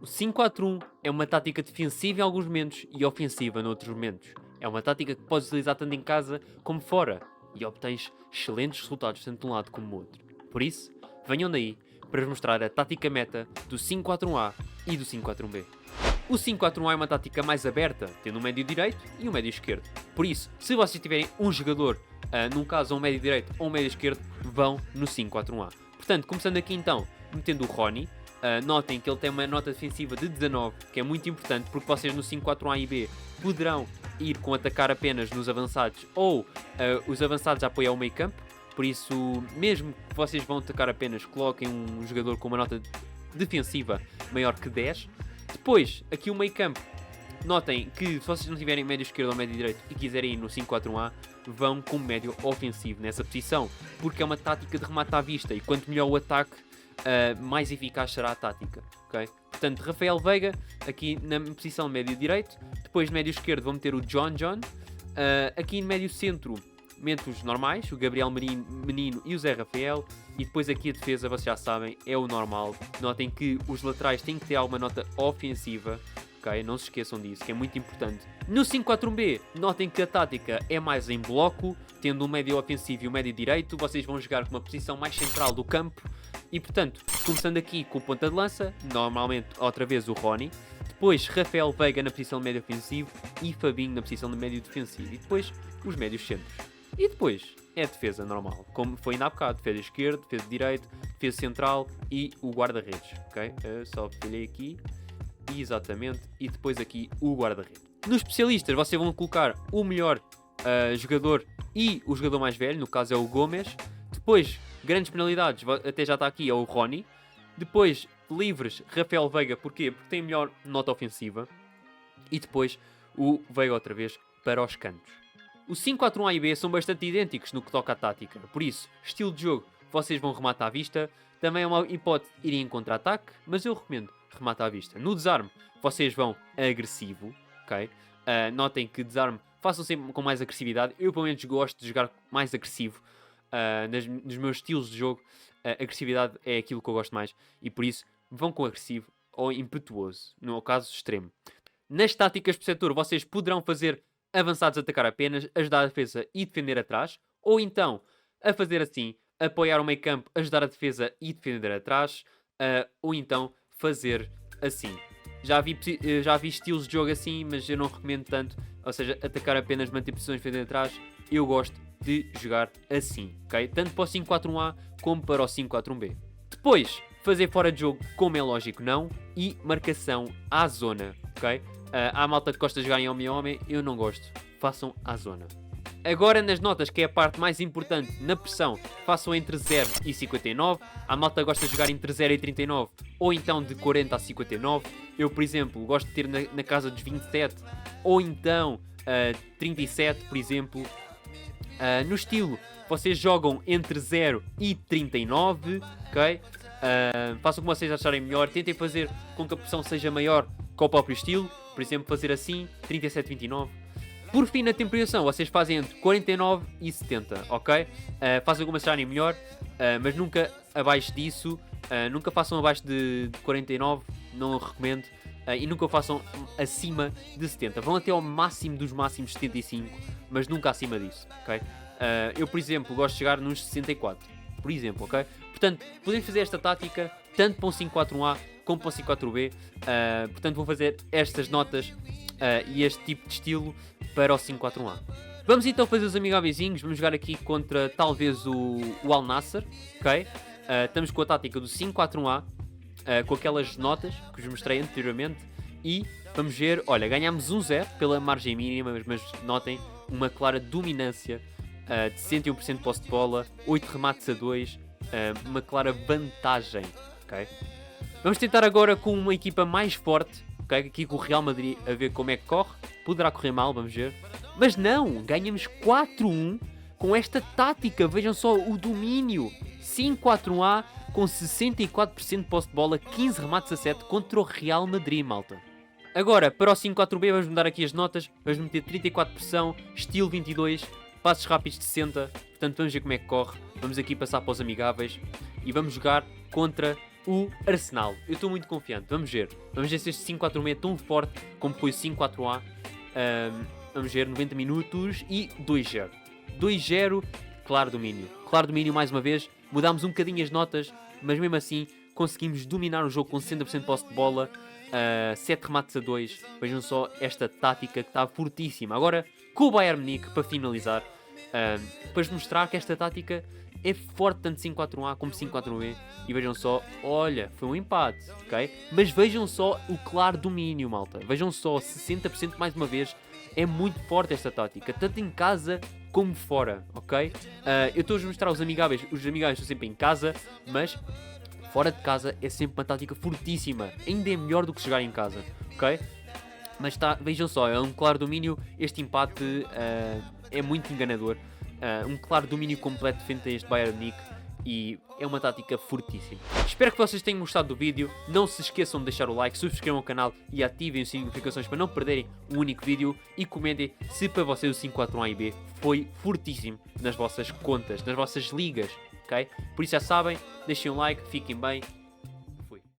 O 5-4-1 é uma tática defensiva em alguns momentos e ofensiva noutros momentos. É uma tática que podes utilizar tanto em casa como fora e obtens excelentes resultados tanto de um lado como do outro. Por isso, venham daí para vos mostrar a tática meta do 5-4-1A e do 5-4-1B. O 5-4-1A é uma tática mais aberta, tendo um médio direito e um médio esquerdo. Por isso, se vocês tiverem um jogador, num caso um médio direito ou um médio esquerdo, vão no 5-4-1A. Portanto, começando aqui então, metendo o Ronnie. Notem que ele tem uma nota defensiva de 19, que é muito importante, porque vocês no 5-4-1A e B poderão ir com atacar apenas nos avançados ou os avançados a apoiar o meio campo. Por isso, mesmo que vocês vão atacar apenas, coloquem um jogador com uma nota defensiva maior que 10. Depois, aqui o meio campo. Notem que se vocês não tiverem médio esquerdo ou médio direito e quiserem ir no 5-4-1A, vão com médio ofensivo nessa posição, porque é uma tática de remate à vista e quanto melhor o ataque, mais eficaz será a tática, ok? Portanto, Rafael Veiga, aqui na posição de médio direito. Depois, no médio esquerdo, vou meter o John. Aqui no médio centro, meto os normais, o Gabriel Menino e o Zé Rafael. E depois aqui a defesa, vocês já sabem, é o normal. Notem que os laterais têm que ter alguma nota ofensiva, ok? Não se esqueçam disso, que é muito importante. No 5-4-1B, notem que a tática é mais em bloco, tendo um médio ofensivo e um médio direito. Vocês vão jogar com uma posição mais central do campo. E portanto, começando aqui com o ponta de lança, normalmente outra vez o Ronnie. Depois Rafael Veiga na posição de médio ofensivo e Fabinho na posição de médio defensivo. E depois os médios centros. E depois é a defesa normal, como foi ainda há bocado. Defesa esquerda, defesa direita, defesa central e o guarda-redes. Ok? Eu só falhei aqui. Exatamente. E depois aqui o guarda-redes. Nos especialistas vocês vão colocar o melhor jogador e o jogador mais velho, no caso é o Gomes. Depois, grandes penalidades, até já está aqui, é o Ronnie. Depois, livres, Rafael Veiga, porquê? Porque tem melhor nota ofensiva. E depois, o Veiga outra vez para os cantos. O 5-4-1A e B são bastante idênticos no que toca à tática. Por isso, estilo de jogo, vocês vão remate à vista. Também é uma hipótese irem em contra-ataque, mas eu recomendo remate à vista. No desarme, vocês vão agressivo, ok? Notem que desarme, façam sempre com mais agressividade. Eu, pelo menos, gosto de jogar mais agressivo. Nos meus estilos de jogo, agressividade é aquilo que eu gosto mais e por isso vão com agressivo ou impetuoso, no caso extremo. Nas táticas por setor, vocês poderão fazer avançados atacar apenas, ajudar a defesa e defender atrás, ou então a fazer assim, apoiar o meio campo, ajudar a defesa e defender atrás, ou então fazer assim. Já vi estilos de jogo assim, mas eu não recomendo tanto, ou seja, atacar apenas, manter posições, defender atrás. Eu gosto de jogar assim, ok? Tanto para o 5-4-1A como para o 5-4-1B. Depois, fazer fora de jogo, como é lógico, não. E marcação à zona, ok? Há malta que gosta de jogar em homem-homem, eu não gosto. Façam à zona. Agora nas notas, que é a parte mais importante, na pressão, façam entre 0 e 59. A malta gosta de jogar entre 0 e 39, ou então de 40 a 59. Eu, por exemplo, gosto de ter na casa dos 27, ou então 37, por exemplo. No estilo, vocês jogam entre 0 e 39, ok? Façam como vocês acharem melhor. Tentem fazer com que a pressão seja maior que o próprio estilo. Por exemplo, fazer assim, 37, 29. Por fim, na temperação, vocês fazem entre 49 e 70, ok? Façam como acharem melhor, mas nunca abaixo disso. Nunca façam abaixo de 49, não recomendo. E nunca façam acima de 70. Vão até ao máximo dos máximos 75, mas nunca acima disso, ok? Eu, por exemplo, gosto de chegar nos 64, por exemplo, ok? Portanto, podemos fazer esta tática tanto para um 5-4-1A como para um 5-4-B. Portanto, vou fazer estas notas e este tipo de estilo para o 5-4-1A. Vamos então fazer os amigáveiszinhos. Vamos jogar aqui contra talvez o Al Nassr, ok? Estamos com a tática do 5-4-1A. Com aquelas notas que vos mostrei anteriormente e vamos ver, olha, ganhámos 1-0 pela margem mínima, mas notem uma clara dominância de 101% de posse de bola, 8 remates a 2, uma clara vantagem, ok? Vamos tentar agora com uma equipa mais forte, ok? Aqui com o Real Madrid, a ver como é que corre. Poderá correr mal, vamos ver. Mas não, ganhamos 4-1 com esta tática, vejam só o domínio. 5-4-1A com 64% de posse de bola, 15 remates a 7 contra o Real Madrid, malta. Agora, para o 5-4-B, vamos mudar aqui as notas. Vamos meter 34 pressão, estilo 22, passos rápidos de 60. Portanto, vamos ver como é que corre. Vamos aqui passar para os amigáveis. E vamos jogar contra o Arsenal. Eu estou muito confiante. Vamos ver. Vamos ver se este 5-4-1 é tão forte como foi o 5-4-A. Vamos ver, 90 minutos e 2-0. 2-0, claro domínio. Claro domínio mais uma vez. Mudámos um bocadinho as notas, mas mesmo assim conseguimos dominar o jogo com 60% de posse de bola. 7 remates a 2. Vejam só esta tática que está fortíssima. Agora, com o Bayern Munique, para finalizar, para mostrar que esta tática é forte tanto 5-4-1A como 5-4-1B. E vejam só, olha, foi um empate, ok? Mas vejam só o claro domínio, malta. Vejam só, 60% mais uma vez. É muito forte esta tática, tanto em casa como fora, ok? Eu estou a mostrar os amigáveis estão sempre em casa, mas fora de casa é sempre uma tática fortíssima. Ainda é melhor do que jogar em casa, ok? Mas vejam só, é um claro domínio. Este empate é muito enganador. Um claro domínio completo frente a este Bayern Munique. E é uma tática fortíssima. Espero que vocês tenham gostado do vídeo. Não se esqueçam de deixar o like, subscrevam o canal e ativem as notificações para não perderem um único vídeo. E comentem se para vocês o 5-4-1A e B foi fortíssimo nas vossas contas, nas vossas ligas, ok? Por isso já sabem, deixem um like, fiquem bem